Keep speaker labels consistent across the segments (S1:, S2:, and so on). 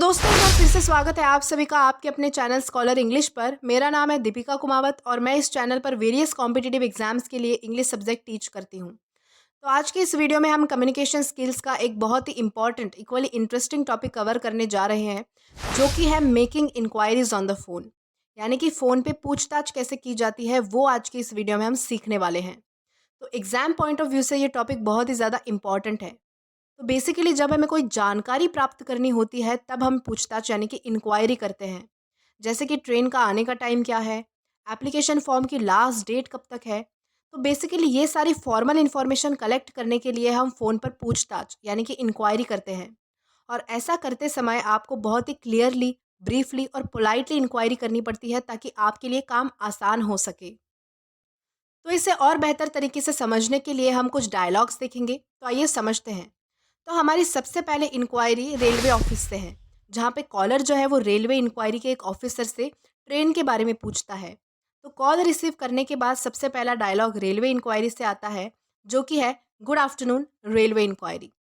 S1: तो दोस्तों एक बार फिर से स्वागत है आप सभी का आपके अपने चैनल स्कॉलर इंग्लिश पर। मेरा नाम है दीपिका कुमावत और मैं इस चैनल पर वेरियस कॉम्पिटिटिव एग्जाम्स के लिए इंग्लिश सब्जेक्ट टीच करती हूँ। तो आज की इस वीडियो में हम कम्युनिकेशन स्किल्स का एक बहुत ही important equally interesting topic cover करने जा रहे हैं, जो कि है making enquiries on the phone. यानी कि फ़ोन पे पूछताछ कैसे की जाती है, वो आज की इस वीडियो में हम सीखने वाले हैं। तो एग्ज़ाम पॉइंट ऑफ व्यू से ये टॉपिक बहुत ही ज़्यादा इंपॉर्टेंट है। तो बेसिकली जब हमें कोई जानकारी प्राप्त करनी होती है तब हम पूछताछ यानी कि इंक्वायरी करते हैं। जैसे कि ट्रेन का आने का टाइम क्या है, एप्लीकेशन फॉर्म की लास्ट डेट कब तक है। तो बेसिकली ये सारी फॉर्मल इन्फॉर्मेशन कलेक्ट करने के लिए हम फ़ोन पर पूछताछ यानी कि इंक्वायरी करते हैं। और ऐसा करते समय आपको बहुत ही क्लियरली, ब्रीफली और पोलाइटली इंक्वायरी करनी पड़ती है ताकि आपके लिए काम आसान हो सके। तो इसे और बेहतर तरीके से समझने के लिए हम कुछ डायलॉग्स देखेंगे। तो आइए समझते हैं। तो हमारी सबसे पहले इंक्वायरी रेलवे ऑफिस से है, जहाँ पे कॉलर जो है वो रेलवे इंक्वायरी के एक ऑफिसर से ट्रेन के बारे में पूछता है। तो कॉल रिसीव करने के बाद सबसे पहला डायलॉग रेलवे इंक्वायरी से आता है, जो कि है गुड आफ्टरनून रेलवे इंक्वायरी।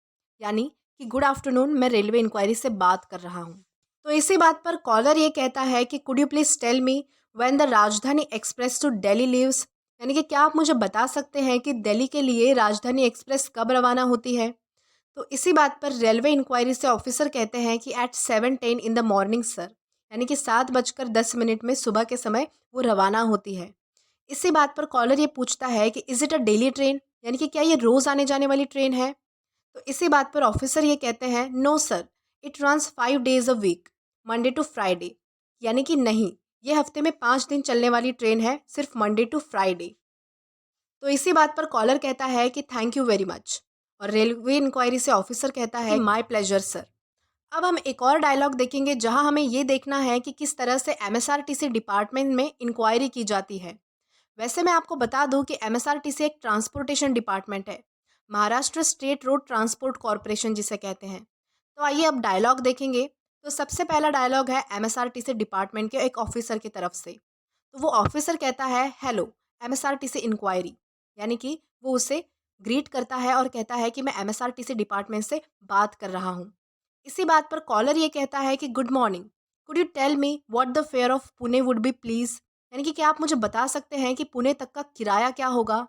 S1: यानी कि गुड आफ्टरनून, मैं रेलवे इंक्वायरी से बात कर रहा हूँ। तो इसी बात पर कॉलर ये कहता है कि could you please tell me when the Rajdhani Express to Delhi leaves. यानी कि क्या आप मुझे बता सकते हैं कि दिल्ली के लिए राजधानी एक्सप्रेस कब रवाना होती है। तो इसी बात पर रेलवे इंक्वायरी से ऑफिसर कहते हैं कि at 7:10 in the morning sir. यानी कि 7:10 में सुबह के समय वो रवाना होती है। इसी बात पर कॉलर ये पूछता है कि is it a daily train. यानी कि क्या ये रोज़ आने जाने वाली ट्रेन है। तो इसी बात पर ऑफिसर ये कहते हैं no sir, it runs 5 days a week, Monday to Friday. यानी कि नहीं, ये हफ्ते में 5 दिन चलने वाली ट्रेन है, सिर्फ मंडे टू फ्राइडे। तो इसी बात पर कॉलर कहता है कि थैंक यू वेरी मच। और रेलवे इंक्वायरी से ऑफिसर कहता है माय प्लेजर सर। अब हम एक और डायलॉग देखेंगे, जहां हमें ये देखना है कि किस तरह से एमएसआरटीसी डिपार्टमेंट में इंक्वायरी की जाती है। वैसे मैं आपको बता दूं कि एमएसआरटीसी एक ट्रांसपोर्टेशन डिपार्टमेंट है, Maharashtra state road transport corporation जिसे कहते हैं। तो आइए अब डायलॉग देखेंगे। तो सबसे पहला डायलॉग है एमएसआरटीसी डिपार्टमेंट के एक ऑफिसर की तरफ से। तो वो ऑफिसर कहता है हेलो एमएसआरटीसी इंक्वायरी। यानी कि वो उसे ग्रीट करता है और कहता है कि मैं एमएसआरटीसी डिपार्टमेंट से बात कर रहा हूँ। इसी बात पर कॉलर ये कहता है कि good morning, could you tell me what the fare of Pune would be please. यानी कि क्या आप मुझे बता सकते हैं कि पुणे तक का किराया क्या होगा।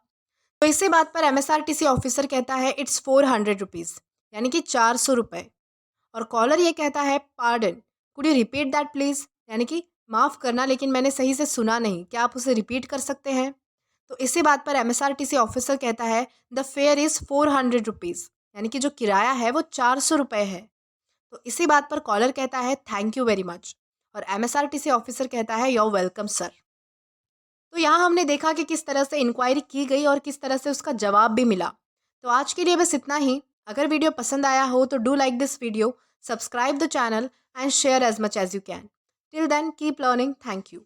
S1: तो इसी बात पर एमएसआरटीसी ऑफिसर कहता है इट्स 400 रुपीज़। यानी कि 400 रुपये। और कॉलर ये कहता है pardon, could you repeat that please. यानी कि माफ़ करना, लेकिन मैंने सही से सुना नहीं, क्या आप उसे रिपीट कर सकते हैं। तो इसी बात पर एमएसआरटीसी ऑफिसर कहता है द फेयर इज़ 400 रुपीज़। यानी कि जो किराया है वो 400 रुपये है। तो इसी बात पर कॉलर कहता है थैंक यू वेरी मच। और एमएसआरटीसी ऑफिसर कहता है योर वेलकम सर। तो यहाँ हमने देखा कि किस तरह से इंक्वायरी की गई और किस तरह से उसका जवाब भी मिला। तो आज के लिए बस इतना ही। अगर वीडियो पसंद आया हो तो do like this video, subscribe the channel and share as much as you can. Till then keep learning. Thank you.